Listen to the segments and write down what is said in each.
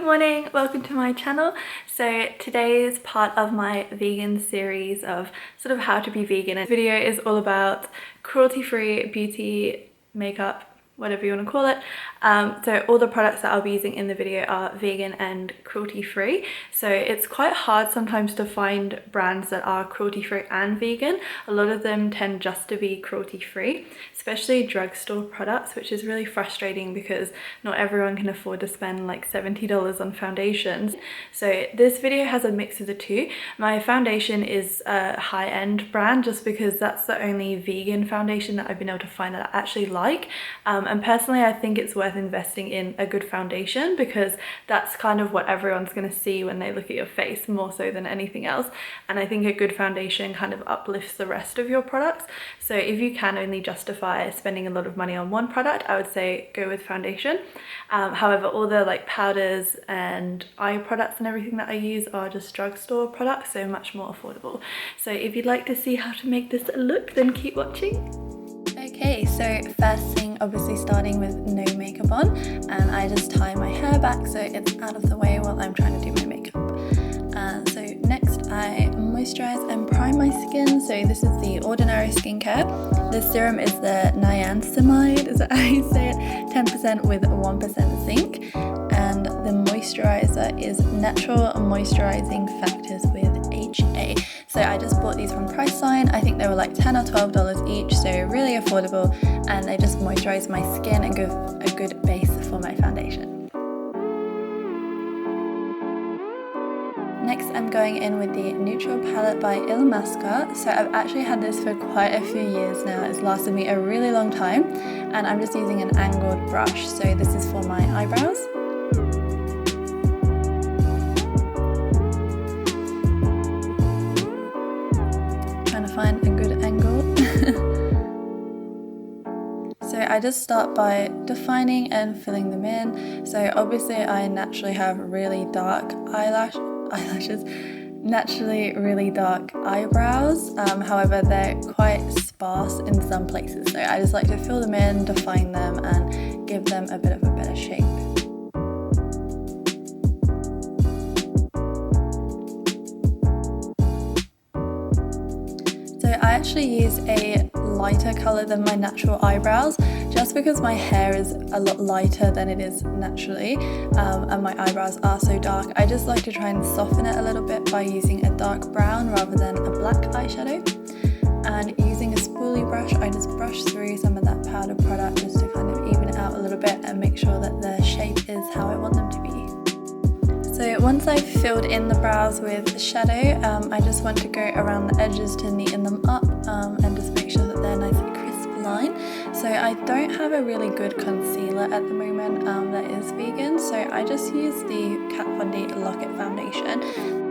morning, welcome to my channel. So today is part of my vegan series of sort of how to be vegan. This video is all about cruelty-free beauty, makeup, whatever you want to call it. So all the products that I'll be using in the video are vegan and cruelty-free. So it's quite hard sometimes to find brands that are cruelty-free and vegan. A lot of them tend just to be cruelty-free, especially drugstore products, which is really frustrating because not everyone can afford to spend like $70 on foundations. So this video has a mix of the two. My foundation is a high-end brand just because that's the only vegan foundation that I've been able to find that I actually like. And personally, I think it's worth investing in a good foundation because that's kind of what everyone's going to see when they look at your face more so than anything else. And I think a good foundation kind of uplifts the rest of your products. So if you can only justify spending a lot of money on one product, I would say go with foundation. However, all the like powders and eye products and everything that I use are just drugstore products, so much more affordable. So if you'd like to see how to make this look, then keep watching. Okay, so first thing, obviously starting with no makeup on, and I just tie my hair back so it's out of the way while I'm trying to do my makeup. So next I moisturize and prime my skin. So this is the Ordinary skincare. The serum is the niacinamide, is that how you say it? 10% with 1% zinc. And the moisturizer is Natural Moisturizing Factors with HA. So I just bought these from Priceline. I think they were like $10 or $12 each, so really affordable, and they just moisturize my skin and give a good base for my foundation. Next, I'm going in with the Neutral Palette by Illamasqua. So I've actually had this for quite a few years now. It's lasted me a really long time, and I'm just using an angled brush. So this is for my eyebrows. Find a good angle. So I just start by defining and filling them in. So obviously I naturally have really dark eyelashes, naturally really dark eyebrows. However, they're quite sparse in some places. So I just like to fill them in, define them, and give them a bit of a better shape. I actually use a lighter colour than my natural eyebrows just because my hair is a lot lighter than it is naturally, and my eyebrows are so dark. I just like to try and soften it a little bit by using a dark brown rather than a black eyeshadow. And using a spoolie brush, I just brush through some of that powder product just to kind of even it out a little bit and make sure that the shape is how I want them to be. So once I've filled in the brows with shadow, I just want to go around the edges to neaten them up and just make sure that they're nice and crisp line. So I don't have a really good concealer at the moment that is vegan, so I just use the Kat Von D Lock-It foundation.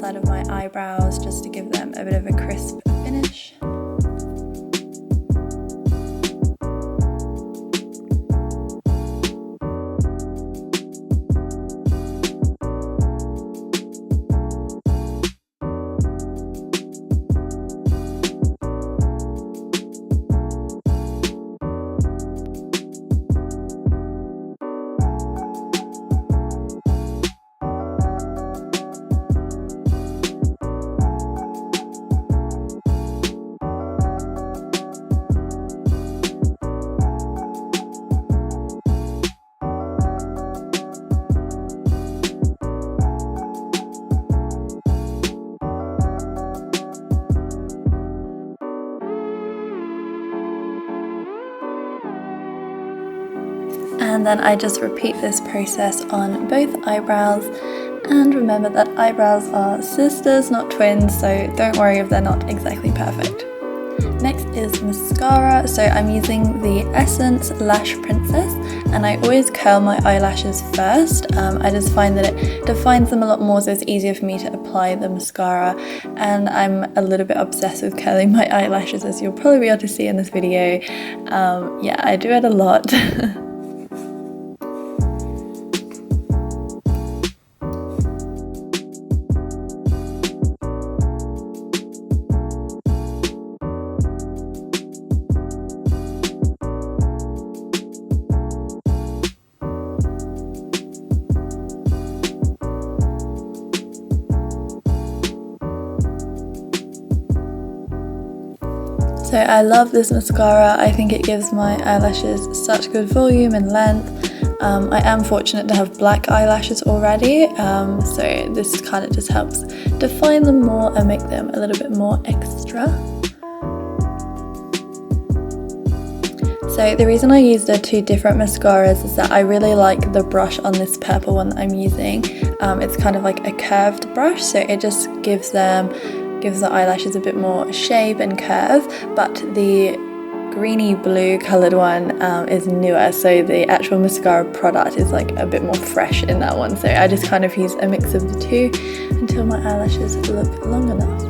Of my eyebrows just to give them a bit of a crisp finish. And then I just repeat this process on both eyebrows. And remember that eyebrows are sisters, not twins, so don't worry if they're not exactly perfect. Next is mascara. So I'm using the Essence Lash Princess, and I always curl my eyelashes first. I just find that it defines them a lot more, so it's easier for me to apply the mascara. And I'm a little bit obsessed with curling my eyelashes, as you'll probably be able to see in this video. Yeah, I do it a lot. So I love this mascara. I think it gives my eyelashes such good volume and length. I am fortunate to have black eyelashes already, so this kind of just helps define them more and make them a little bit more extra. So the reason I use the two different mascaras is that I really like the brush on this purple one that I'm using. It's kind of like a curved brush, so it just gives the eyelashes a bit more shape and curve, but the greeny blue coloured one is newer, so the actual mascara product is like a bit more fresh in that one, so I just kind of use a mix of the two until my eyelashes look long enough.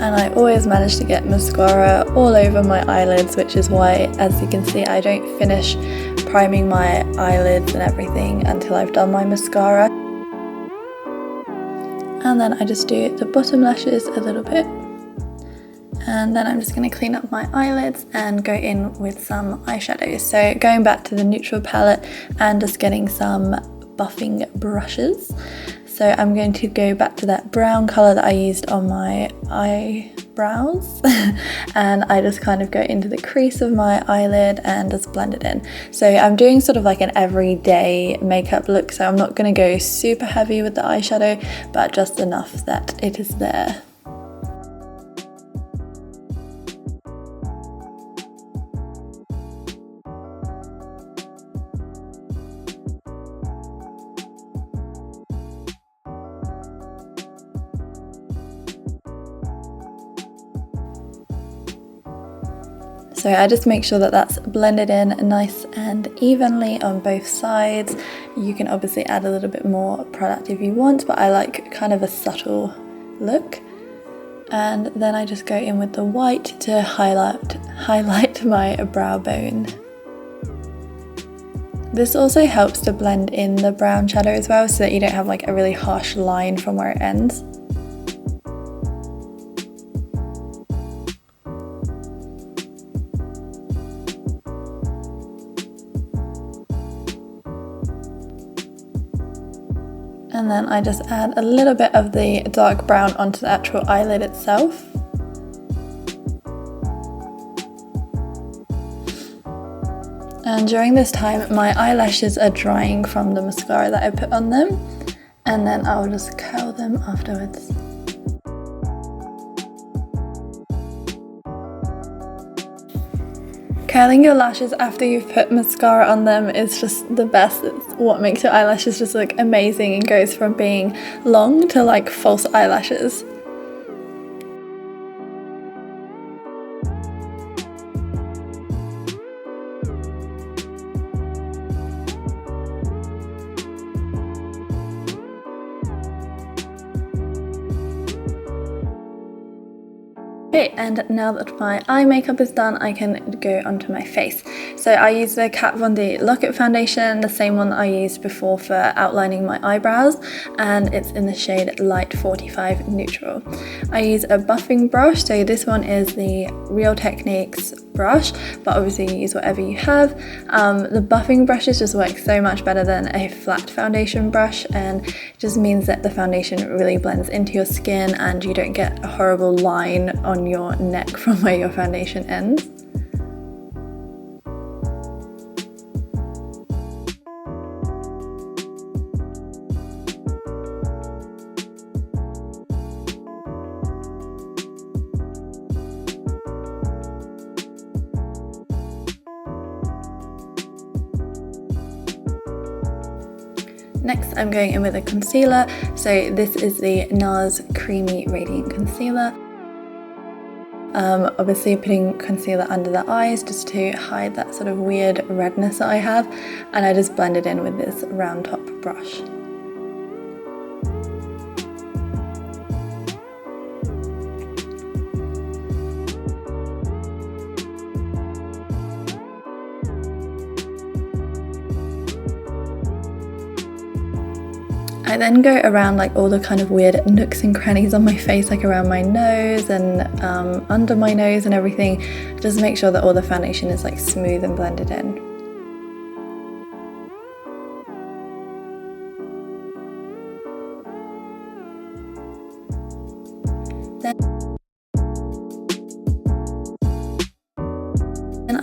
And I always manage to get mascara all over my eyelids, which is why, as you can see, I don't finish priming my eyelids and everything until I've done my mascara. And then I just do the bottom lashes a little bit. And then I'm just going to clean up my eyelids and go in with some eyeshadows. So going back to the neutral palette and just getting some buffing brushes. So I'm going to go back to that brown colour that I used on my eyebrows and I just kind of go into the crease of my eyelid and just blend it in. So I'm doing sort of like an everyday makeup look, so I'm not going to go super heavy with the eyeshadow, but just enough that it is there. So I just make sure that that's blended in nice and evenly on both sides. You can obviously add a little bit more product if you want, but I like kind of a subtle look. And then I just go in with the white to highlight my brow bone. This also helps to blend in the brown shadow as well, so that you don't have like a really harsh line from where it ends. And then I just add a little bit of the dark brown onto the actual eyelid itself. And during this time, my eyelashes are drying from the mascara that I put on them, and then I'll just curl them afterwards. Curling your lashes after you've put mascara on them is just the best. It's what makes your eyelashes just look amazing and goes from being long to like false eyelashes. Okay, and now that my eye makeup is done, I can go onto my face. So I use the Kat Von D Lock-It foundation, the same one that I used before for outlining my eyebrows, and it's in the shade Light 45 Neutral. I use a buffing brush, so this one is the Real Techniques brush, but obviously you use whatever you have. The buffing brushes just work so much better than a flat foundation brush, and it just means that the foundation really blends into your skin and you don't get a horrible line on your neck from where your foundation ends. Next, I'm going in with a concealer. So this is the Nars Creamy Radiant Concealer. Obviously putting concealer under the eyes just to hide that sort of weird redness that I have, and I just blend it in with this round top brush. I then go around like all the kind of weird nooks and crannies on my face, like around my nose and under my nose and everything, just to make sure that all the foundation is like smooth and blended in.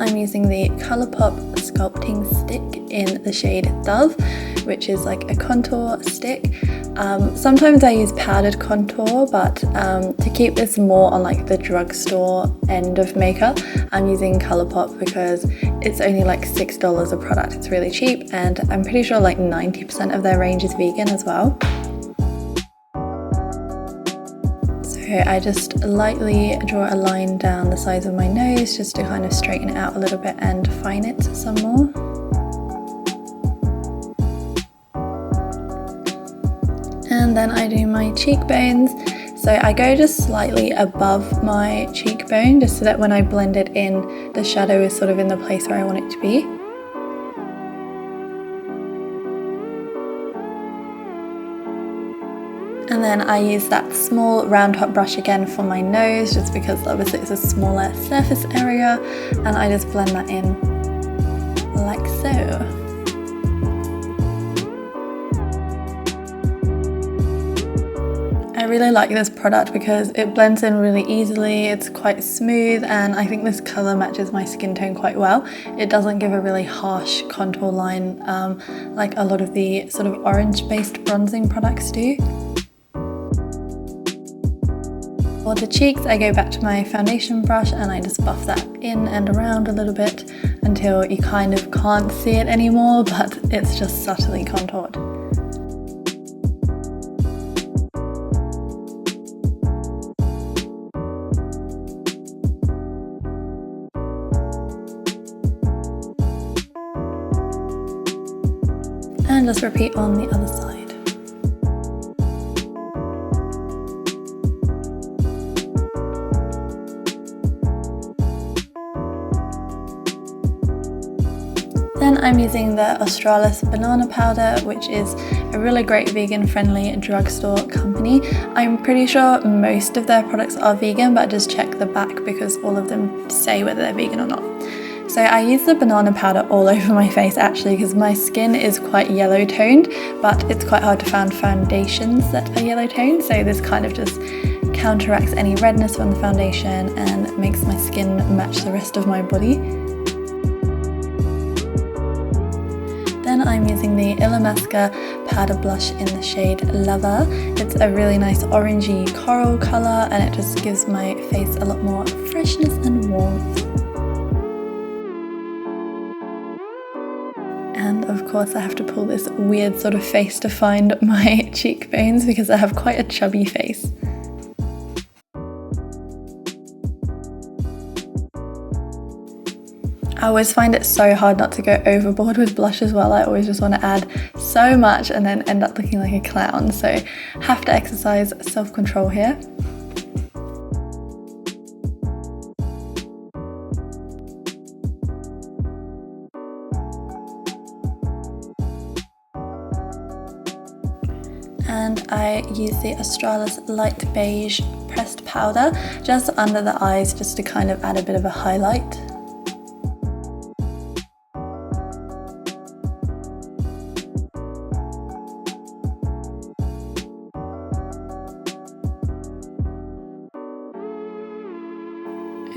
I'm using the Colourpop Sculpting Stick in the shade Dove, which is like a contour stick. Sometimes I use powdered contour, but to keep this more on like the drugstore end of makeup, I'm using Colourpop because it's only like $6 a product. It's really cheap, and I'm pretty sure like 90% of their range is vegan as well. So I just lightly draw a line down the sides of my nose just to kind of straighten it out a little bit and define it some more. And then I do my cheekbones. So I go just slightly above my cheekbone just so that when I blend it in, the shadow is sort of in the place where I want it to be. And then I use that small round top brush again for my nose, just because obviously it's a smaller surface area, and I just blend that in like so. I really like this product because it blends in really easily, it's quite smooth, and I think this colour matches my skin tone quite well. It doesn't give a really harsh contour line like a lot of the sort of orange-based bronzing products do. For the cheeks, I go back to my foundation brush and I just buff that in and around a little bit until you kind of can't see it anymore, but it's just subtly contoured. And just repeat on the other side. Then I'm using the Australis banana powder, which is a really great vegan-friendly drugstore company. I'm pretty sure most of their products are vegan, but just check the back because all of them say whether they're vegan or not. So I use the banana powder all over my face actually because my skin is quite yellow toned, but it's quite hard to find foundations that are yellow toned, so this kind of just counteracts any redness from the foundation and makes my skin match the rest of my body. Then I'm using the Illamasqua powder blush in the shade Lover. It's a really nice orangey coral colour and it just gives my face a lot more freshness and warmth. And of course I have to pull this weird sort of face to find my cheekbones because I have quite a chubby face. I always find it so hard not to go overboard with blush as well. I always just want to add so much and then end up looking like a clown. So have to exercise self-control here. And I use the Australis Light Beige pressed powder just under the eyes just to kind of add a bit of a highlight.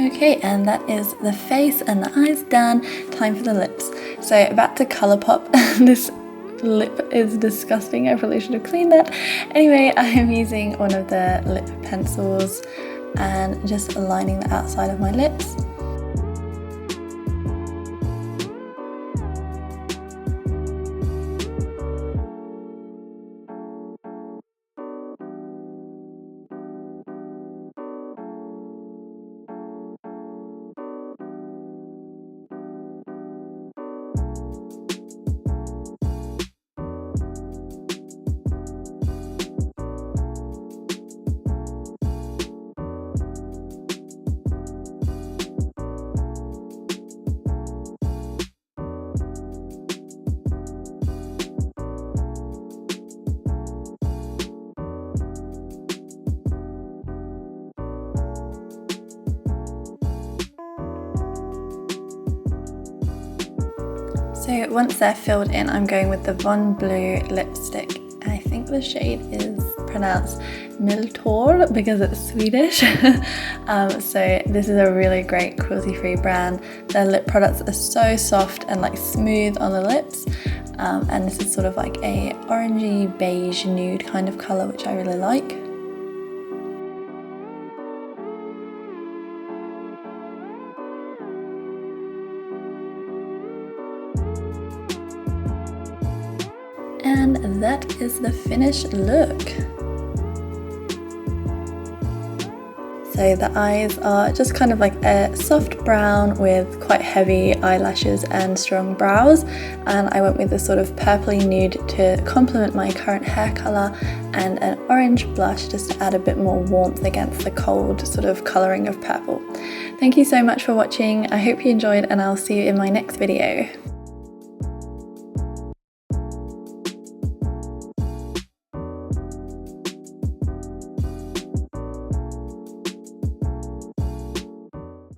Okay, and that is the face and the eyes done. Time for the lips. So back to Colourpop. This lip is disgusting. I probably should have cleaned that. Anyway, I am using one of the lip pencils and just aligning the outside of my lips. So once they're filled in, I'm going with the Von Blue lipstick. I think the shade is pronounced Miltor because it's Swedish. So this is a really great cruelty-free brand. Their lip products are so soft and like smooth on the lips, and this is sort of like a orangey beige nude kind of colour, which I really like. And that is the finished look. So the eyes are just kind of like a soft brown with quite heavy eyelashes and strong brows, and I went with this sort of purpley nude to complement my current hair colour, and an orange blush just to add a bit more warmth against the cold sort of colouring of purple. Thank you so much for watching. I hope you enjoyed, and I'll see you in my next video.